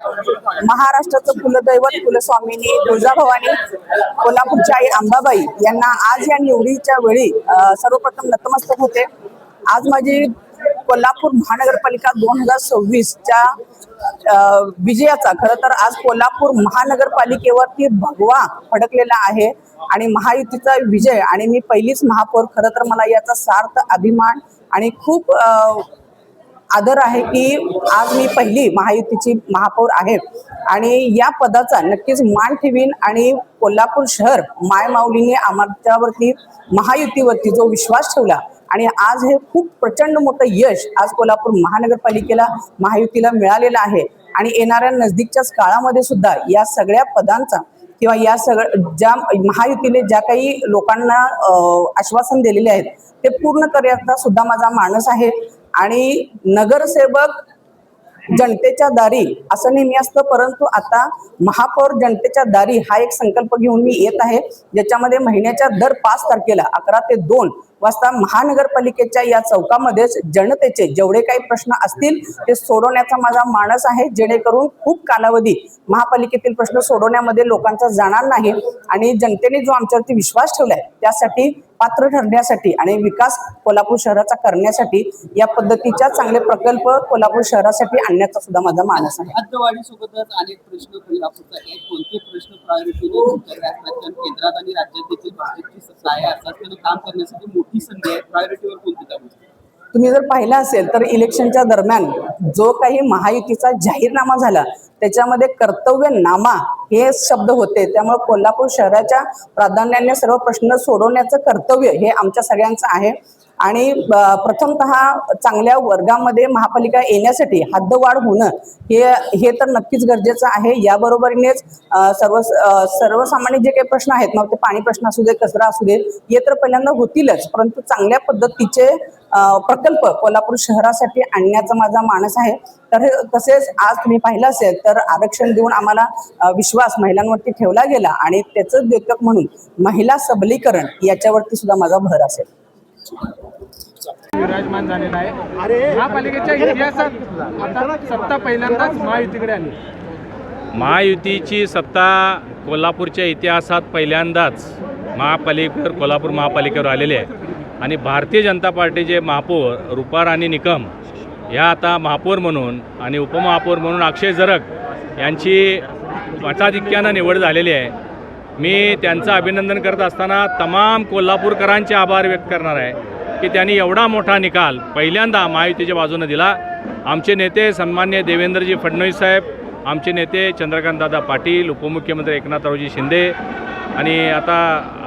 महाराष्ट्राचं कुलदैवत कुलस्वामिनी तुळजाभवानी कोल्हापूरच्या आई अंबाबाई यांना आज या निवडीच्या वेळी सर्वप्रथम नतमस्तक होते। आज माझी कोल्हापूर महानगरपालिका 2026च्या विजयाचा खरं तर आज कोल्हापूर महानगरपालिकेवरती भगवा फडकलेला आहे आणि महायुतीचा विजय आणि मी पहिलीच महापौर। खरं तर मला याचा सार्थ अभिमान आणि खूप आदर आहे की आज मी पहिली महायुतीची महापौर आहे आणि या पदाचा नक्कीच मान ठेवीन आणि कोल्हापूर शहर मायमाऊलीने आमच्यावरती महायुतीवरती जो विश्वास ठेवला आणि आज हे खूप प्रचंड मोठं यश आज कोल्हापूर महानगरपालिकेला महायुतीला मिळालेलं आहे आणि येणाऱ्या नजदीकच्याच काळामध्ये सुद्धा या सगळ्या पदांचा किंवा या ज्या महायुतीने ज्या काही लोकांना आश्वासन दिलेले आहेत ते पूर्ण करण्याचा सुद्धा माझा मानस आहे। आणि नगरसेवक जनतेच्या दारी असं नेहमी असतं, परंतु आता महापौर जनतेच्या दारी हा एक संकल्प घेऊन मी येत आहे, ज्याच्यामध्ये महिन्याच्या दर 5 तारखेला 11 ते 2 वाजता महानगरपालिकेच्या या चौकामध्येच जनतेचे जेवढे काही प्रश्न असतील ते सोडवण्याचा माझा मानस आहे, जेणेकरून खूप कालावधी महापालिकेतील प्रश्न सोडवण्यामध्ये लोकांचा जाणार नाही आणि जनतेने जो आमच्यावरती विश्वास ठेवलाय त्यासाठी पात्र ठरण्यासाठी आणि विकास कोल्हापूर शहराचा करण्यासाठी या पद्धतीच्या चांगले प्रकल्प कोल्हापूर शहरासाठी आणण्याचा सुद्धा माझा मानस आहे। हद्दवाढी सोबतच अनेक प्रश्न कोल्हापूरचा एक कोणते प्रश्न प्रायोरिटीने केंद्रात आणि राज्यात देखील भाजपची सत्ता आहे, अर्थात काम करण्यासाठी मोठी संधी आहे, प्रायोरिटीवर कोणती काम? तुम्ही जर पाहिलं असेल तर इलेक्शनच्या दरम्यान जो काही महायुतीचा जाहीरनामा झाला त्याच्यामध्ये कर्तव्यनामा हे शब्द होते, त्यामुळे कोल्हापूर शहराच्या प्राधान्याने सर्व प्रश्न सोडवण्याचं कर्तव्य हे आमच्या सगळ्यांचं आहे आणि प्रथमतः चांगल्या वर्गामध्ये महापालिका येण्यासाठी हद्दवाढ होणं हे तर नक्कीच गरजेचं आहे। याबरोबरीनेच सर्वसामान्य जे काही प्रश्न आहेत मग ते पाणी प्रश्न असू दे, कचरा असू दे, हे तर पहिल्यांदा होतीलच, परंतु चांगल्या पद्धतीचे प्रकल्प कोल्हापूर शहरासाठी आणण्याचा माझा मानस आहे। तर तसेच आज तुम्ही पाहिलं असेल तर आरक्षण देऊन आम्हाला विश्वास महिलांवरती ठेवला गेला आणि त्याचं द्योतक म्हणून महिला सबलीकरण याच्यावरती सुद्धा माझा भर असेल। विराजमान झालेला आहे। महापालिकेच्या इतिहासात आता सत्ता पहिल्यांदाच महायुतीकडे आली। महायुतीची सत्ता कोल्हापूरच्या इतिहासात पहिल्यांदाच कोल्हापूर महापालिकेवर आलेली आहे आणि भारतीय जनता पार्टीचे महापौर रुपा राणी निकम या आता महापौर म्हणून आणि उपमहापौर म्हणून अक्षय जरग यांची मताधिक्यानं निवड झालेली आहे। मी त्यांचं अभिनंदन करत असताना तमाम कोल्हापूरकरांचे आभार व्यक्त करणार आहे की त्यांनी एवढा मोठा निकाल पहिल्यांदा महायुतीच्या बाजूने दिला। आमचे नेते सन्मान्य देवेंद्रजी फडणवीस साहेब, आमचे नेते चंद्रकांतदादा पाटील, उपमुख्यमंत्री एकनाथरावजी शिंदे आणि आता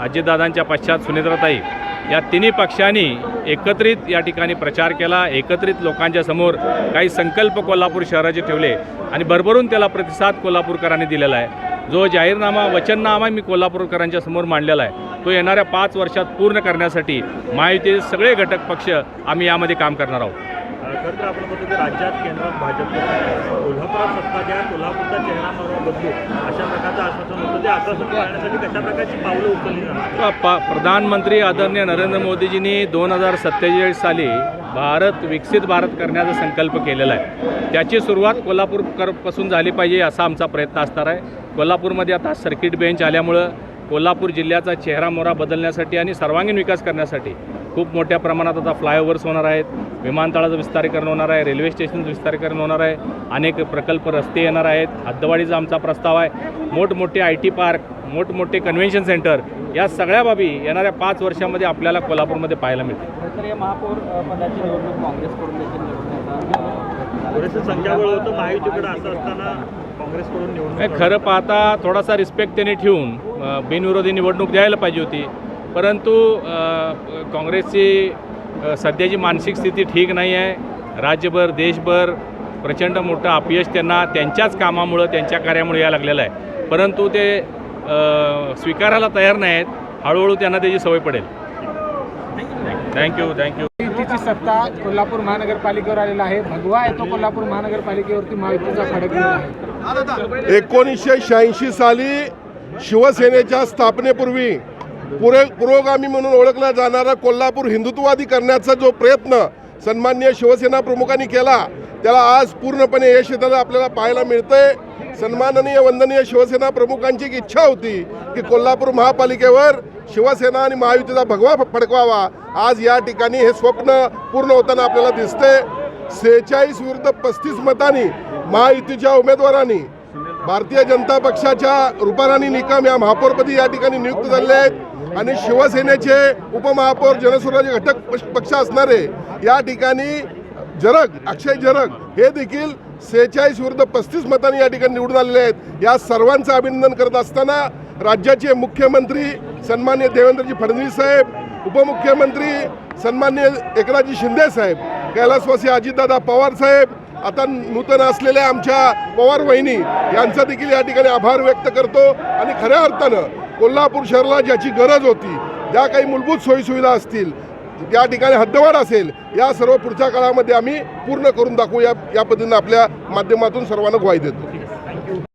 अजितदादांच्या पश्चात सुनेत्राताई या तिन्ही पक्षांनी एकत्रित या ठिकाणी प्रचार केला, एकत्रित लोकांच्या समोर काही संकल्प कोल्हापूर शहराचे ठेवले आणि भरभरून त्याला प्रतिसाद कोल्हापूरकरांनी दिलेला आहे। जो जाहीरनामा वचननामा मी कोल्हापूरकरांच्या समोर मांडलेला आहे तो येणाऱ्या 5 वर्षात पूर्ण करण्यासाठी महायुतीचे सगळे घटक पक्ष आम्ही यामध्ये काम करणार आहोत। खरं तर आपण बघतो की राज्यात केंद्रात भाजप कोल्हापुरात सत्ता द्या, कोल्हापूरचा चेहरा बदलू अशा प्रकारचं आश्वासन होतं, ते आश्वासन पाळण्यासाठी कशा प्रकारची पावलं उचलली जाणार? प्रधानमंत्री आदरणीय नरेंद्र मोदीजींनी 2047 साली विकसित भारत करण्याचा संकल्प केलेला आहे। त्याची सुरुवात कोल्हापूरपासून झाली पाहिजे असा आमचा प्रयत्न असणार आहे। कोल्हापूरमध्ये आता सर्किट बेंच आल्यामुळं कोल्हापूर जिल्ह्याचा चेहरामोहरा बदलण्यासाठी आणि सर्वांगीण विकास करण्यासाठी खूप मोठ्या प्रमाणात आता फ्लायओव्हर्स होणार आहेत, विमानतळाचं विस्तारीकरण होणार आहे, रेल्वे स्टेशनचं विस्तारीकरण होणार आहे, अनेक प्रकल्प रस्ते येणार आहेत, हद्दवाढीचा आमचा प्रस्ताव आहे, मोठमोठे IT पार्क, मोठमोठे कन्व्हेन्शन सेंटर, या सगळ्या बाबी येणाऱ्या 5 वर्षामध्ये आपल्याला कोल्हापूरमध्ये पाहायला मिळतील। तर या महापौर पदाची निवडणूक काँग्रेसकडून देखील थोडंसं संख्याबळ होतं महायुतीकडे, असं असताना काँग्रेसकडून निवडणूक खरं पाहता थोडासा रिस्पेक्ट त्यांनी ठेवून बिनविरोधी निवडणूक द्यायला पाहिजे होती, परंतु काँग्रेसची सध्याची मानसिक स्थिती ठीक नाही आहे। राज्यभर देशभर प्रचंड मोठं अपयश त्यांना त्यांच्याच कामामुळं त्यांच्या कार्यामुळे यायला लागलेलं आहे, परंतु ते स्वीकारायला तयार नाही आहेत। हळूहळू त्यांना त्याची सवय पडेल। थँक्यू। युतीची सत्ता कोल्हापूर महानगरपालिकेवर आलेला आहे। भगवा येतो कोल्हापूर महानगरपालिकेवरती महायुतीचा फडकलेला आहे। 1986 साली शिवसेनेच्या स्थापनेपूर्वी पुरोगामी म्हणून ओळखला जाणारा कोल्हापूर हिंदुत्ववादी करण्याचा जो प्रयत्न सन्माननीय शिवसेना प्रमुखांनी केला त्याला आज पूर्णपणे यश येताना आपल्याला पाहायला मिळतंय. सन्माननीय वंदनीय शिवसेना प्रमुखांची एक इच्छा होती की कोल्हापूर महापालिकेवर शिवसेना आणि महायुतीचा भगवा फडकवावा. आज या ठिकाणी हे स्वप्न पूर्ण होताना आपल्याला दिसते. 46 विरुद्ध 35 मतांनी महायुतीच्या उमेदवारांनी भारतीय जनता पक्षाच्या रुपाराणी निकम या महापौरपदी या ठिकाणी नियुक्त झालेले आहेत आणि शिवसेनेचे उपमहापौर जनसुराज्य घटक पक्ष असणारे या ठिकाणी अक्षय जरग हे देखील 46 विरुद्ध 35 मतांनी या ठिकाणी निवडून आलेले आहेत. या सर्वांचं अभिनंदन करत असताना राज्याचे मुख्यमंत्री सन्माननीय देवेंद्रजी फडणवीस साहेब, उपमुख्यमंत्री सन्माननीय एकनाथजी शिंदे साहेब, कैलासवासी अजितदादा पवार साहेब, आता नूतन असलेल्या आमच्या पवार वहिनी यांचा देखील या ठिकाणी आभार व्यक्त करतो. आणि खऱ्या अर्थानं कोल्हापूर शहराला ज्याची गरज होती, ज्या काही मूलभूत सोयीसुविधा असतील, त्या ठिकाणी हद्दवाढ असेल, या सर्व पुढच्या काळामध्ये आम्ही पूर्ण करून दाखवू या पद्धतीनं आपल्या माध्यमातून सर्वांना ग्वाही देतो.